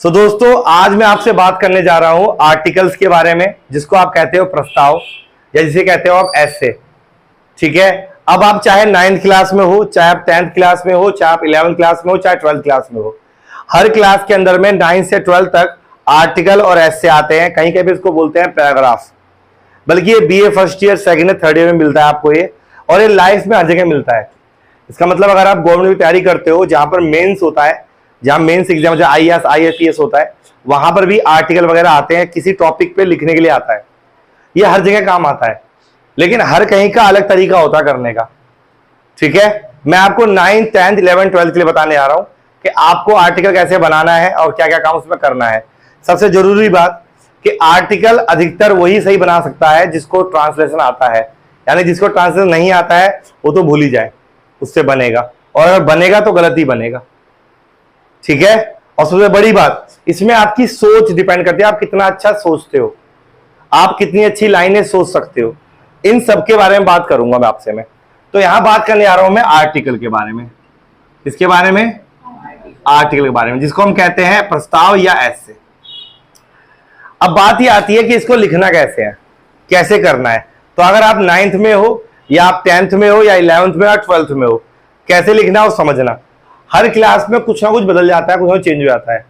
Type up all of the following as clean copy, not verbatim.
दोस्तों आज मैं आपसे बात करने जा रहा हूं आर्टिकल्स के बारे में, जिसको आप कहते हो प्रस्ताव या जिसे कहते हो आप एसे। ठीक है, अब आप चाहे 9th क्लास में हो, चाहे आप 10th क्लास में हो, चाहे आप 11th क्लास में हो, चाहे 12th क्लास में हो, हर क्लास के अंदर में 9 से 12 तक आर्टिकल और एसे आते हैं। कहीं कहीं इसको बोलते हैं पैराग्राफ, बल्कि ये BA first year, second year, third year में मिलता है आपको ये, और ये लाइफ में हर जगह मिलता है। इसका मतलब अगर आप गवर्नमेंट की तैयारी करते हो, जहां पर मेंस होता है, जहां मेंस एग्जाम जो आईएएस आईएपीएस होता है, वहां पर भी आर्टिकल वगैरह आते हैं, किसी टॉपिक पे लिखने के लिए आता है। ये हर जगह काम आता है, लेकिन हर कहीं का अलग तरीका होता है करने का। ठीक है, मैं आपको 9th 10th 11th 12th के लिए बताने आ रहा हूं कि आपको आर्टिकल कैसे बनाना है और क्या क्या काम उसमें करना है। सबसे जरूरी बात कि आर्टिकल अधिकतर वही सही बना सकता है जिसको ट्रांसलेशन आता है, यानी जिसको ट्रांसलेशन नहीं आता है वो तो भूल ही जाए, उससे बनेगा, और अगर बनेगा तो गलत ही बनेगा। ठीक है, और सबसे बड़ी बात इसमें आपकी सोच डिपेंड करती है, आप कितना अच्छा सोचते हो, आप कितनी अच्छी लाइनें सोच सकते हो। इन सब के बारे में बात करूंगा मैं आपसे। मैं तो यहां बात करने आ रहा हूं मैं आर्टिकल के बारे में। इसके बारे में, आर्टिकल के बारे में, जिसको हम कहते हैं प्रस्ताव या एसे। अब बात ये आती है कि इसको लिखना कैसे है, कैसे करना है। तो अगर आप 9th में हो या आप 10th में हो या 11th में या 12th में हो, कैसे लिखना है वो समझना। हर क्लास में कुछ ना कुछ बदल जाता है, कुछ ना चेंज हो जाता है।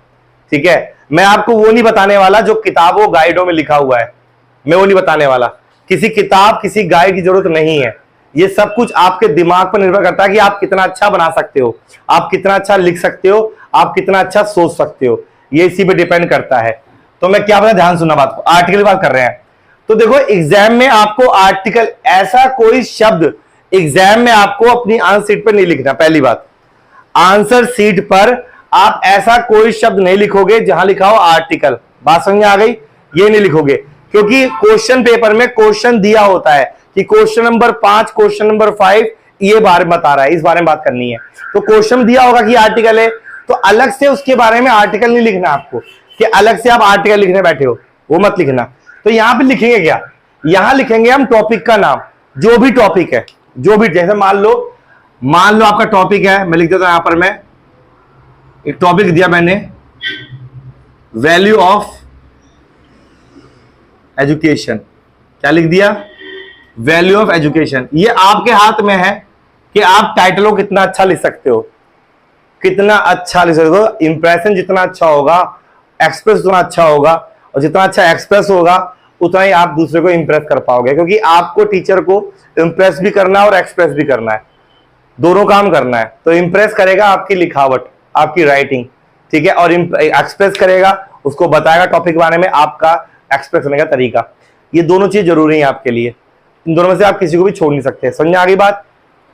ठीक है, मैं आपको वो नहीं बताने वाला जो किताबों गाइडों में लिखा हुआ है, मैं वो नहीं बताने वाला। किसी किताब किसी गाइड की जरूरत नहीं है। ये सब कुछ आपके दिमाग पर निर्भर करता है कि आप कितना अच्छा बना सकते हो, आप कितना अच्छा लिख सकते हो, आप कितना अच्छा सोच सकते हो, ये इसी पे डिपेंड करता है। तो मैं क्या बता, ध्यान सुनना बात को, आर्टिकल की बात कर रहे हैं। तो देखो एग्जाम में आपको आर्टिकल, ऐसा कोई शब्द एग्जाम में आपको अपनी आंसर शीट पर नहीं लिखना। पहली बात, आंसर शीट पर आप ऐसा कोई शब्द नहीं लिखोगे जहां लिखा हो आर्टिकल। बात समझ में आ गई? ये नहीं लिखोगे, क्योंकि क्वेश्चन पेपर में क्वेश्चन दिया होता है कि क्वेश्चन नंबर 5, क्वेश्चन नंबर 5 ये बारे में बता रहा है, इस बारे में बात करनी है। तो क्वेश्चन दिया होगा कि आर्टिकल है, तो अलग से उसके बारे में आर्टिकल नहीं लिखना आपको, कि अलग से आप आर्टिकल लिखने बैठे हो, वो मत लिखना। तो यहां पे लिखेंगे क्या, यहां लिखेंगे हम टॉपिक का नाम, जो भी टॉपिक है, जो भी, जैसे मान लो आपका टॉपिक है, मैं लिख देता हूं यहां पर, मैं एक टॉपिक दिया मैंने, वैल्यू ऑफ एजुकेशन। क्या लिख दिया? Value of education. ये आपके हाथ में है कि आप टाइटल को कितना अच्छा लिख सकते हो, कितना अच्छा लिख सकते हो। इंप्रेशन जितना अच्छा होगा, एक्सप्रेस उतना अच्छा होगा, और जितना अच्छा एक्सप्रेस होगा उतना ही आप दूसरे को इंप्रेस कर पाओगे, क्योंकि आपको टीचर को इंप्रेस भी करना है और एक्सप्रेस भी करना है, दोनों काम करना है। तो इंप्रेस करेगा आपकी लिखावट, आपकी राइटिंग, ठीक है, और एक्सप्रेस करेगा, उसको बताएगा टॉपिक के बारे में, आपका एक्सप्रेस करने का तरीका। ये दोनों चीज जरूरी है आपके लिए, इन दोनों में से आप किसी को भी छोड़ नहीं सकते। समझ में आ गई बात?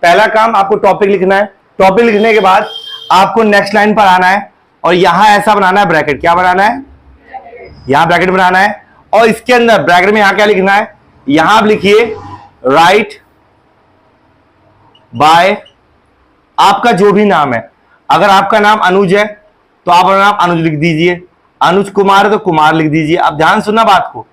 पहला काम, आपको टॉपिक लिखना है। टॉपिक लिखने के बाद आपको नेक्स्ट लाइन पर आना है, और यहां ऐसा बनाना है ब्रैकेट। क्या बनाना है? यहां ब्रैकेट बनाना है, और इसके अंदर ब्रैकेट में यहां क्या लिखना है, यहां आप लिखिए राइट बाय आपका जो भी नाम है। अगर आपका नाम अनुज है तो आप अपना नाम अनुज लिख दीजिए, अनुज कुमार है तो कुमार लिख दीजिए। अब ध्यान सुनना बात को,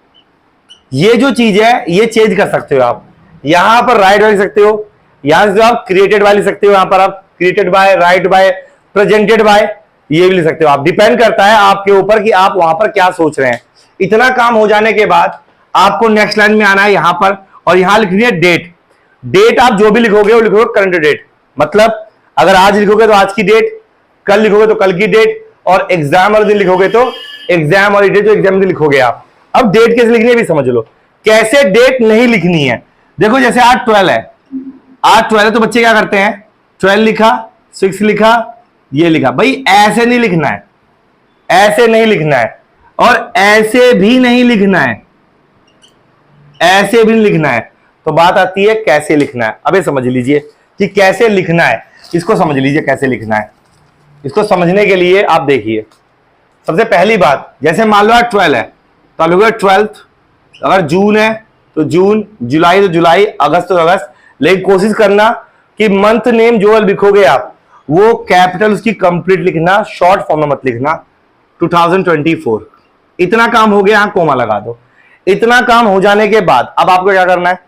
ये जो चीज है ये चेंज कर सकते हो आप। यहां पर राइट बाय लिख सकते हो, यहां से आप क्रिएटेड बाय लिख सकते हो, यहां पर आप created by, right by, presented by, ये भी लिख सकते हो आप। डिपेंड करता है आपके ऊपर कि आप वहां पर क्या सोच रहे हैं। इतना काम हो जाने के बाद आपको नेक्स्ट लाइन में आना है यहां पर, और यहां लिखनी है डेट। डेट आप जो भी लिखोगे वो लिखोगे करंट डेट, मतलब अगर आज लिखोगे तो आज की डेट, कल लिखोगे तो कल की डेट, और एग्जाम वाले दिन लिखोगे तो एग्जाम वाली डेट जो एग्जाम दिन लिखोगे आप। अब डेट कैसे लिखनी है भी समझ लो, कैसे डेट नहीं लिखनी है। देखो जैसे आज 12 है, आज 12 है, तो बच्चे क्या करते हैं, 12 लिखा, 6 लिखा, ये लिखा। भाई ऐसे नहीं लिखना है, ऐसे नहीं लिखना है, और ऐसे भी नहीं लिखना है, ऐसे भी नहीं लिखना है। तो बात आती है कैसे लिखना है। अब ये समझ लीजिए कि कैसे लिखना है, इसको समझ लीजिए कैसे लिखना है। इसको समझने के लिए आप देखिए, सबसे पहली बात, जैसे मान लो आज 12 है तो आप लिखोगे 12th, अगर जून है तो जून, जुलाई तो जुलाई, अगस्त तो अगस्त। लेकिन कोशिश करना कि मंथ नेम जो लिखोगे आप वो कैपिटल उसकी कंप्लीट लिखना, शॉर्ट फॉर्म में मत लिखना। 2024, इतना काम हो गया, यहां कोमा लगा दो। इतना काम हो जाने के बाद अब आपको क्या करना है,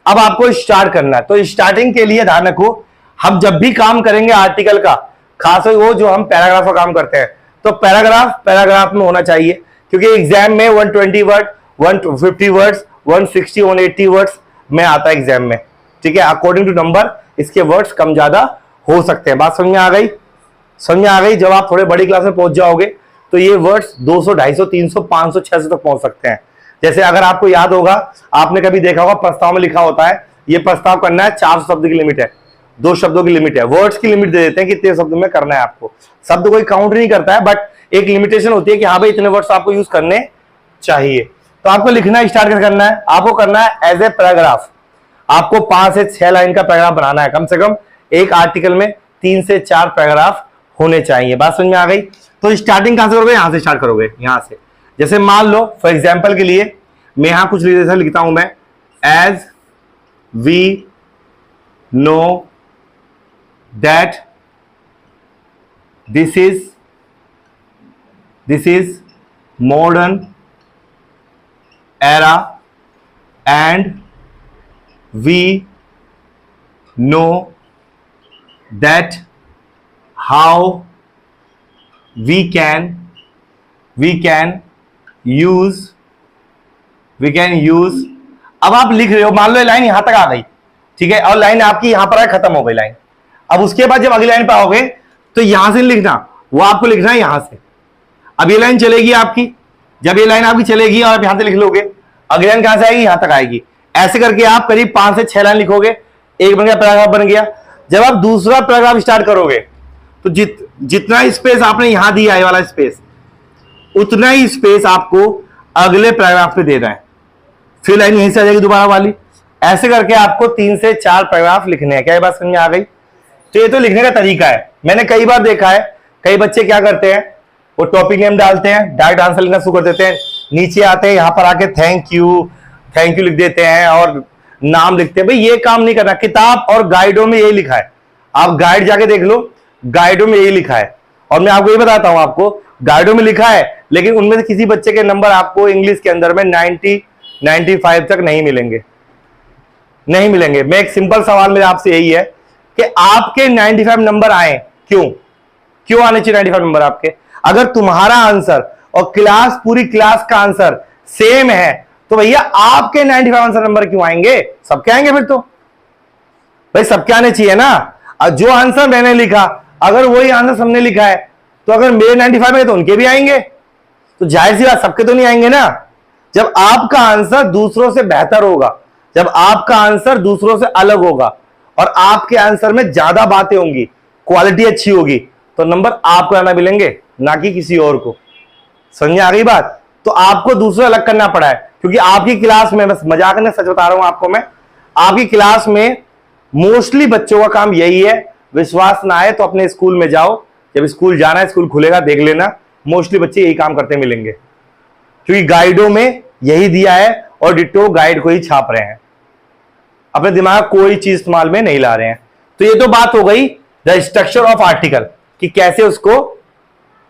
अब आपको स्टार्ट करना है। तो स्टार्टिंग के लिए ध्यान रखो, हम जब भी काम करेंगे आर्टिकल का, खासकर वो जो हम पैराग्राफ का काम करते हैं, तो पैराग्राफ पैराग्राफ में होना चाहिए, क्योंकि एग्जाम में 120 वर्ड, 150 वर्ड्स, 160, 180 वर्ड्स में आता है एग्जाम में। ठीक है, अकॉर्डिंग टू नंबर इसके वर्ड्स कम ज्यादा हो सकते हैं। बात समझ में आ गई? समझ में आ गई? जब आप थोड़े बड़ी क्लास में पहुंच जाओगे तो ये वर्ड्स 200, 250, 300, 500, 600 तक पहुंच सकते हैं। जैसे अगर आपको याद होगा, आपने कभी देखा होगा प्रस्ताव में लिखा होता है ये प्रस्ताव करना है, 400 शब्द की लिमिट है, 2 शब्दों की लिमिट है। वर्ड्स की लिमिट दे देते हैं कि कितने शब्द में करना है आपको। शब्द कोई काउंट नहीं करता है, बट एक लिमिटेशन होती है कि हाँ भाई इतने वर्ड्स आपको यूज करने चाहिए। तो आपको लिखना स्टार्ट करना है, आपको करना है एज ए पैराग्राफ। आपको 5 से 6 लाइन का पैराग्राफ बनाना है। कम से कम एक आर्टिकल में 3 से 4 पैराग्राफ होने चाहिए। बात समझ में आ गई? तो स्टार्टिंग कहां से करोगे? यहां से स्टार्ट करोगे, यहां से। जैसे मान लो फॉर एग्जाम्पल के लिए मैं यहां कुछ लिखता हूं मैं, as we know that this is modern era and we know that how we can use अब आप लिख रहे हो, मान लो ये लाइन यहां तक आ गई, ठीक है, और लाइन आपकी यहां पर खत्म हो गई लाइन। अब उसके बाद जब अगली लाइन पे आओगे तो यहां से लिखना, वो आपको लिखना है यहां से। अब ये लाइन चलेगी आपकी, जब ये लाइन आपकी चलेगी और आप यहां से लिख लोगे, अगली लाइन कहां से आएगी? यहां तक आएगी। ऐसे करके आप करीब 5 से 6 लाइन लिखोगे, एक बन गया, पैराग्राफ बन गया। जब आप दूसरा पैराग्राफ स्टार्ट करोगे तो जितना स्पेस आपने यहां दिया है वाला स्पेस, उतना ही स्पेस आपको अगले पैराग्राफ पे देना है। फिर लाइन यहीं से आ जाएगी दोबारा वाली। ऐसे करके आपको 3 से 4 पैराग्राफ लिखने हैं। क्या ये बात समझ में आ गई? तो ये तो लिखने का तरीका है। मैंने कई बार देखा है, कई बच्चे क्या करते हैं, वो टॉपिक नेम डालते हैं, डायरेक्ट आंसर लिखना शुरू कर देते हैं, नीचे आते हैं, यहां पर आके थैंक यू लिख देते हैं और नाम लिखते हैं। भाई ये काम नहीं करना। किताब और गाइडों में यही लिखा है, आप गाइड जाके देख लो, गाइडों में यही लिखा है। और मैं आपको ये बताता हूं, आपको गाइडों में लिखा है, लेकिन उनमें से किसी बच्चे के नंबर आपको इंग्लिश के अंदर में 90, 95 तक नहीं मिलेंगे, नहीं मिलेंगे। मैं एक सिंपल सवाल मेरे आपसे यही है कि आपके 95 नंबर आए, क्यों आने चाहिए 95 नंबर आपके? अगर तुम्हारा आंसर और पूरी क्लास का आंसर सेम है तो भैया आपके 95 आंसर नंबर क्यों आएंगे? सबके आएंगे फिर तो। भाई सबके आने चाहिए ना। जो आंसर मैंने लिखा, अगर वही आंसर सबने लिखा है, तो अगर मेरे 95 में तो उनके भी आएंगे। तो जाहिर सी बात, सबके तो नहीं आएंगे ना। जब आपका आंसर दूसरों से बेहतर होगा, जब आपका आंसर दूसरों से अलग होगा और आपके आंसर में ज्यादा बातें होंगी, क्वालिटी अच्छी होगी, तो नंबर आपको आना मिलेंगे, ना कि किसी और को। समझ आ गई बात? तो आपको दूसरा अलग करना पड़ा है, क्योंकि आपकी क्लास में, बस मजाक में सच बता रहा हूं आपको मैं, आपकी क्लास में मोस्टली बच्चों का काम यही है। विश्वास ना आए तो अपने स्कूल में जाओ, जब स्कूल जाना है, स्कूल खुलेगा, देख लेना, मोस्टली बच्चे यही काम करते मिलेंगे, क्योंकि गाइडों में यही दिया है और डिट्टो गाइड को ही छाप रहे हैं, अपने दिमाग कोई चीज इस्तेमाल में नहीं ला रहे हैं। तो ये तो बात हो गई द स्ट्रक्चर ऑफ आर्टिकल, कि कैसे उसको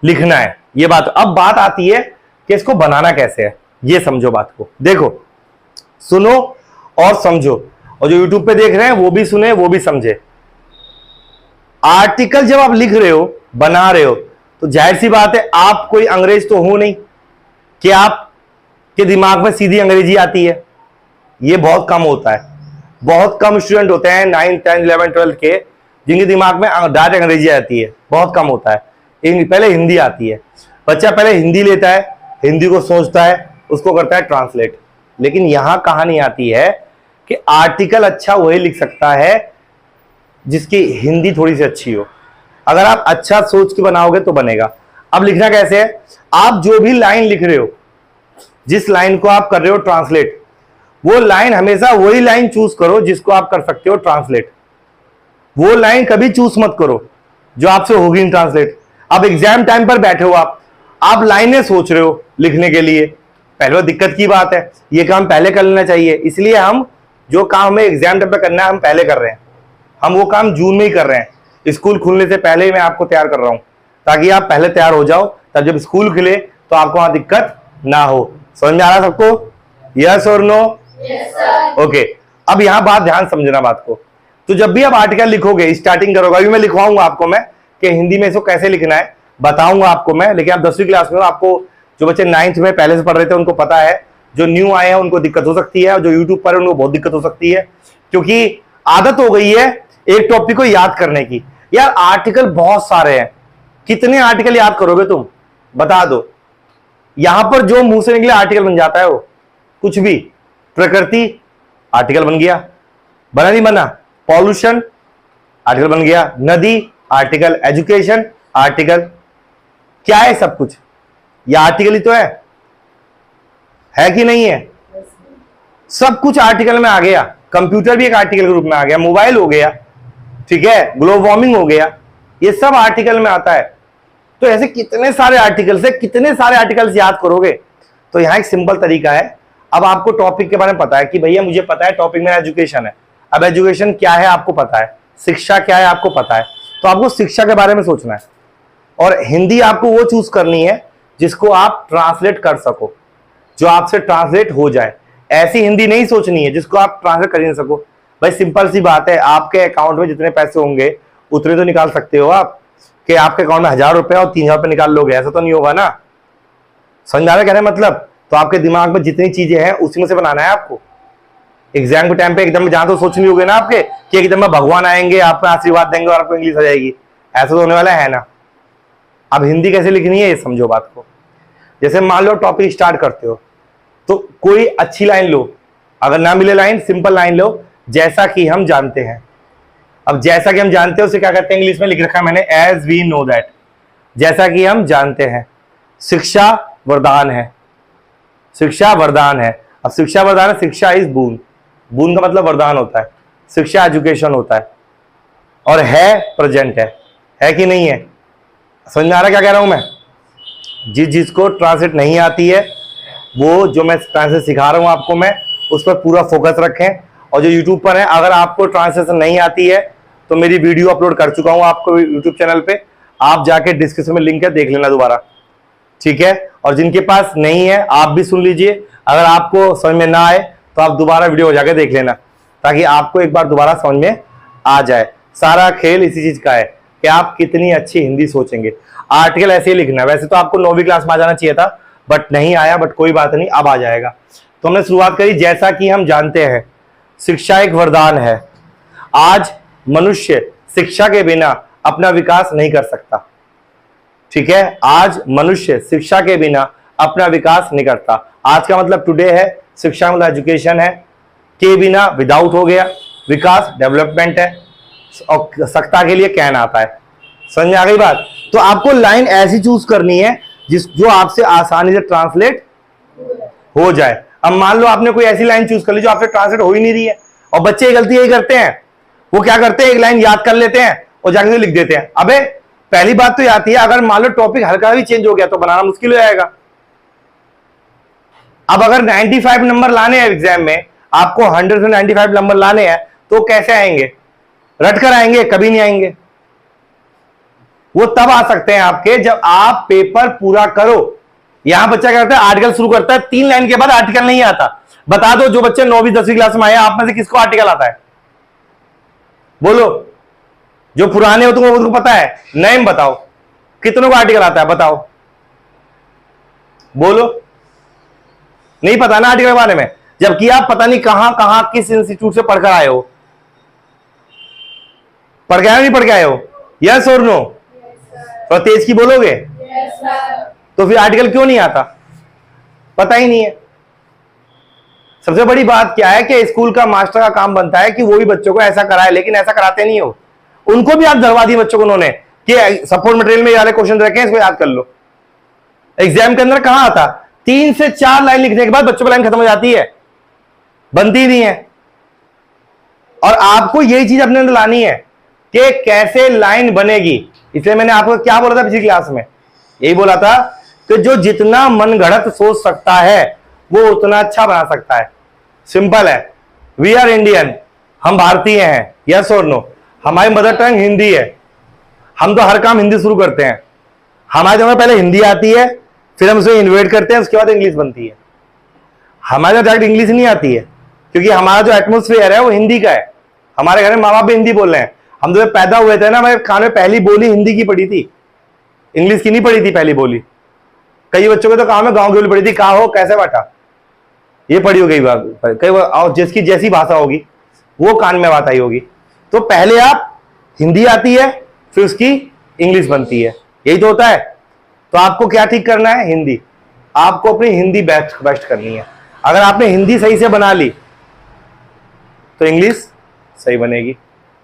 लिखना है, ये बात। अब बात आती है कि इसको बनाना कैसे है। ये समझो बात को, देखो, सुनो और समझो, और जो YouTube पे देख रहे हैं वो भी सुने, वो भी समझे। आर्टिकल जब आप लिख रहे हो, बना रहे हो, तो जाहिर सी बात है आप कोई अंग्रेज तो हो नहीं कि आपके दिमाग में सीधी अंग्रेजी आती है। ये बहुत कम होता है, बहुत कम स्टूडेंट होते हैं 9, 10, 11, 12 के जिनके दिमाग में डायरेक्ट अंग्रेजी आती है, बहुत कम होता है। पहले हिंदी आती है, बच्चा पहले हिंदी लेता है, हिंदी को सोचता है, उसको करता है ट्रांसलेट। लेकिन यहां कहानी आती है कि आर्टिकल अच्छा वही लिख सकता है जिसकी हिंदी थोड़ी सी अच्छी हो। अगर आप अच्छा सोच के बनाओगे तो बनेगा। अब लिखना कैसे है? आप जो भी लाइन लिख रहे हो, जिस लाइन को आप कर रहे हो ट्रांसलेट, वो लाइन हमेशा वही लाइन चूज करो जिसको आप कर सकते हो ट्रांसलेट। वो लाइन कभी चूज मत करो जो आपसे होगी नहीं ट्रांसलेट। अब एग्जाम टाइम पर बैठे हो, आप लाइनें सोच रहे हो लिखने के लिए, पहले दिक्कत की बात है। ये काम पहले कर लेना चाहिए, इसलिए हम जो काम हमें एग्जाम टाइम पर करना है हम पहले कर रहे हैं। हम वो काम जून में ही कर रहे हैं, स्कूल खुलने से पहले ही मैं आपको तैयार कर रहा हूं, ताकि आप पहले तैयार हो जाओ, तब जब स्कूल खुले तो आपको वहां दिक्कत ना हो। समझ में आ रहा सबको? यस और नो? ओके। अब यहां बात ध्यान समझना बात को। तो जब भी आप आर्टिकल लिखोगे, स्टार्टिंग करोगे, अभी मैं लिखवाऊंगा आपको मैं कि हिंदी में इसको कैसे लिखना है, बताऊंगा आपको मैं, लेकिन आप 10वीं क्लास में हो, आपको जो बच्चे 9th में पहले से पढ़ रहे थे उनको पता है, जो न्यू आए हैं उनको दिक्कत हो सकती है, और जो यूट्यूब पर है उनको बहुत दिक्कत हो सकती है, क्योंकि आदत हो गई है एक टॉपिक को याद करने की। यार आर्टिकल बहुत सारे हैं, कितने आर्टिकल याद करोगे तुम, बता दो। यहां पर जो मुंह से निकले आर्टिकल बन जाता है, वो कुछ भी। प्रकृति आर्टिकल बन गया, बना नहीं बना? पॉल्यूशन आर्टिकल बन गया, नदी आर्टिकल, एजुकेशन आर्टिकल, क्या है सब कुछ? ये आर्टिकल ही तो है कि नहीं है? सब कुछ आर्टिकल में आ गया। कंप्यूटर भी एक आर्टिकल के रूप में आ गया, मोबाइल हो गया, ठीक है, ग्लोबल वार्मिंग हो गया, ये सब आर्टिकल में आता है। तो ऐसे कितने सारे आर्टिकल्स है, कितने सारे आर्टिकल्स याद करोगे? तो यहां एक सिंपल तरीका है। अब आपको टॉपिक के बारे में पता है कि भैया मुझे पता है टॉपिक में एजुकेशन है। अब एजुकेशन क्या है आपको पता है, शिक्षा क्या है आपको पता है, तो आपको शिक्षा के बारे में सोचना है। और हिंदी आपको वो चूज करनी है जिसको आप ट्रांसलेट कर सको, जो आपसे ट्रांसलेट हो जाए। ऐसी हिंदी नहीं सोचनी है जिसको आप ट्रांसलेट कर ही नहीं सको। भाई सिंपल सी बात है, आपके अकाउंट में जितने पैसे होंगे उतने तो निकाल सकते हो आप, कि आपके अकाउंट में 1000 रुपए और 3000 रुपए निकाल लोगे, ऐसा तो नहीं होगा ना। समझ आ रहा है कहने मतलब? तो आपके दिमाग में जितनी चीजें हैं उसी में से बनाना है आपको। एग्जाम के टाइम पे एकदम जहां तो सोच नहीं होगे ना आपके कि एकदम में भगवान आएंगे आपको आशीर्वाद देंगे और आपको इंग्लिश आ जाएगी, ऐसा तो होने वाला है ना। अब हिंदी कैसे लिखनी है ये समझो बात को। जैसे मान लो टॉपिक स्टार्ट करते हो तो कोई अच्छी लाइन लो, अगर ना मिले लाइन सिंपल लाइन लो, जैसा कि हम जानते हैं। अब जैसा कि हम जानते हैं उसे क्या कहते हैं, इंग्लिश में लिख रखा है मैंने, एज वी नो दैट, जैसा कि हम जानते हैं। शिक्षा वरदान है, शिक्षा वरदान है। अब शिक्षा वरदान है, शिक्षा इज बून, बून का मतलब वरदान होता है, शिक्षा एजुकेशन होता है, और है प्रेजेंट है कि नहीं है? समझ में आ रहा है क्या कह रहा हूं मैं? जिसको ट्रांसलेट नहीं आती है वो जो मैं ट्रांसलेट सिखा रहा हूं आपको मैं, उस पर पूरा फोकस रखें। और जो यूट्यूब पर है, अगर आपको ट्रांसलेशन नहीं आती है तो मेरी वीडियो अपलोड कर चुका हूं आपको यूट्यूब चैनल पे, आप जाके डिस्क्रिप्शन में लिंक है, देख लेना दोबारा, ठीक है। और जिनके पास नहीं है आप भी सुन लीजिए, अगर आपको समझ में ना आए तो आप दोबारा वीडियो जाके देख लेना, ताकि आपको एक बार दोबारा समझ में आ जाए। सारा खेल इसी चीज का है कि आप कितनी अच्छी हिंदी सोचेंगे। आर्टिकल ऐसे ही लिखना है। वैसे तो आपको 9वीं क्लास में आ जाना चाहिए था, बट नहीं आया, बट कोई बात नहीं, अब आ जाएगा। तो हमने शुरुआत करी, जैसा कि हम जानते हैं शिक्षा एक वरदान है। आज मनुष्य शिक्षा के बिना अपना विकास नहीं कर सकता, ठीक है। आज मनुष्य शिक्षा के बिना अपना विकास नहीं करता। आज का मतलब टुडे है, शिक्षा मतलब एजुकेशन है, के बिना विदाउट हो गया, विकास डेवलपमेंट है, और सत्ता के लिए कैन आता है। समझ में आ गई बात? तो आपको लाइन ऐसी चूज करनी है जो आपसे आसानी से ट्रांसलेट हो जाए। अब मान लो आपने कोई ऐसी लाइन चूज कर ली जो आपसे ट्रांसलेट हो ही नहीं रही है, और बच्चे गलती यही करते हैं, वो क्या करते हैं, एक लाइन याद कर लेते हैं और जाके लिख देते हैं। अबे पहली बात तो ये आती है, अगर मान लो टॉपिक हल्का भी चेंज हो गया तो बनाना मुश्किल हो जाएगा। अब अगर 95 नंबर लाने हैं एग्जाम में, आपको 100 से 95 नंबर लाने हैं, तो कैसे आएंगे? रट कर आएंगे? कभी नहीं आएंगे। वो तब आ सकते हैं आपके जब आप पेपर पूरा करो। यहां बच्चा क्या करता है, आर्टिकल शुरू करता है, 3 लाइन के बाद आर्टिकल नहीं आता। बता दो जो बच्चे 9वीं 10वीं क्लास में आए, आप में से किसको आर्टिकल आता है? बोलो। जो पुराने हो तुमको पता है, नए में बताओ कितनों को आर्टिकल आता है, बताओ, बोलो। नहीं पता ना आर्टिकल के बारे में, जबकि आप पता नहीं कहां कहां किस इंस्टीट्यूट से पढ़कर आए हो। पढ़ के आए हो, नहीं पढ़ के आए हो? यस और नो? तो तेज की बोलोगे? तो फिर आर्टिकल क्यों नहीं आता? पता ही नहीं है। सबसे बड़ी बात क्या है कि स्कूल का मास्टर का काम बनता है कि वो भी बच्चों को ऐसा कराए, लेकिन ऐसा कराते नहीं हो। उनको भी आप डरवा दिए बच्चों को उन्होंने कि सपोर्ट मटेरियल में वाले क्वेश्चन रखे हैं, इसको याद कर लो। एग्जाम के अंदर कहां आता? 3 से 4 लाइन लिखने के बाद बच्चों की लाइन खत्म हो जाती है, बनती नहीं है। और आपको यही चीज अपने अंदर लानी है कि कैसे लाइन बनेगी। इसलिए मैंने आपको क्या बोला था पिछली क्लास में, यही बोला था कि जो जितना मनगढ़ंत सोच सकता है वो उतना अच्छा बना सकता है। सिंपल है। वी आर इंडियन, हम भारतीय हैं, यस और नो। हमारी मदर टंग हिंदी है, हम तो हर काम हिंदी शुरू करते हैं। हमारे जो पहले हिंदी आती है, फिर हम उसे इन्वेट करते हैं, उसके बाद इंग्लिश बनती है। हमारे डायरेक्ट इंग्लिश नहीं आती है, क्योंकि हमारा जो एटमोस्फेयर है वो हिंदी का है। हमारे घर में माँ बाप भी हिंदी बोल रहे हैं। हम तो पैदा हुए थे ना, हमारे कान में पहली बोली हिंदी की पड़ी थी, इंग्लिश की नहीं पढ़ी थी पहली बोली? कई बच्चों के तो काम है गांव की बोली पढ़ी थी, कहा हो कैसे बाटा, ये पढ़ी हो कई बार और जिसकी जैसी भाषा होगी वो कान में बात आई होगी। तो पहले आप हिंदी आती है, फिर उसकी इंग्लिश बनती है, यही तो होता है। तो आपको क्या ठीक करना है? हिंदी। आपको अपनी हिंदी बेस्ट करनी है। अगर आपने हिंदी सही से बना ली तो इंग्लिश सही बनेगी।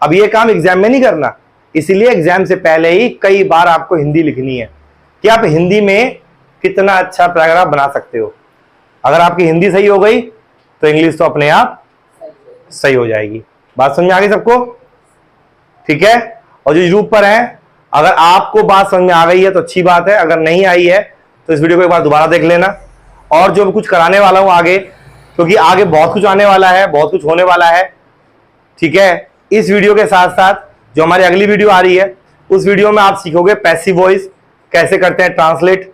अब ये काम एग्जाम में नहीं करना, इसीलिए एग्जाम से पहले ही कई बार आपको हिंदी लिखनी है कि आप हिंदी में कितना अच्छा पैराग्राफ बना सकते हो। अगर आपकी हिंदी सही हो गई तो इंग्लिश तो अपने आप सही हो जाएगी। बात समझ में आ गई सबको? ठीक है। और जो यूट्यूब पर है, अगर आपको बात समझ में आ गई है तो अच्छी बात है, अगर नहीं आई है तो इस वीडियो को एक बार दोबारा देख लेना। और जो कुछ कराने वाला हूं आगे, क्योंकि आगे बहुत कुछ आने वाला है, बहुत कुछ होने वाला है, ठीक है। इस वीडियो के साथ साथ जो हमारी अगली वीडियो आ रही है, उस वीडियो में आप सीखोगे पैसिव वॉइस कैसे करते हैं, ट्रांसलेट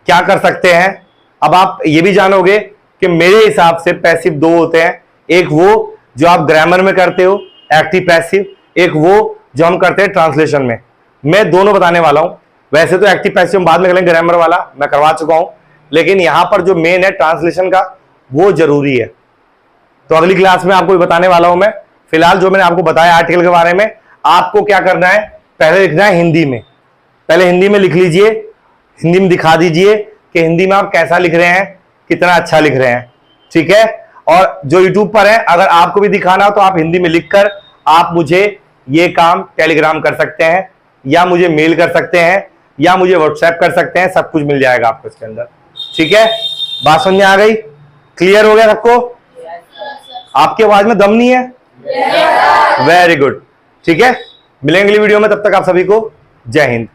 क्या कर सकते हैं। अब आप ये भी जानोगे कि मेरे हिसाब से पैसिव दो होते हैं, एक वो जो आप ग्रामर में करते हो एक्टिव पैसिव, एक वो जो हम करते हैं ट्रांसलेशन में। मैं दोनों बताने वाला हूं। वैसे तो एक्टिव पैसिव हम बाद में करेंगे, ग्रामर वाला मैं करवा चुका हूं, लेकिन यहां पर जो मेन है ट्रांसलेशन का वो जरूरी है। तो अगली क्लास में आपको बताने वाला हूं मैं। फिलहाल जो मैंने आपको बताया आर्टिकल के बारे में, आपको क्या करना है, पहले लिखना है हिंदी में। पहले हिंदी में लिख लीजिए, हिंदी में दिखा दीजिए कि हिंदी में आप कैसा लिख रहे हैं, कितना अच्छा लिख रहे हैं, ठीक है। और जो यूट्यूब पर है, अगर आपको भी दिखाना हो तो आप हिंदी में लिखकर आप मुझे ये काम टेलीग्राम कर सकते हैं, या मुझे मेल कर सकते हैं, या मुझे व्हाट्सएप कर सकते हैं, सब कुछ मिल जाएगा आपको इसके अंदर, ठीक है। बात समझ में आ गई? क्लियर हो गया सबको? आपकी आवाज में दम नहीं है? वेरी गुड, ठीक है। मिलेंगे अगली वीडियो में, तब तक आप सभी को जय हिंद।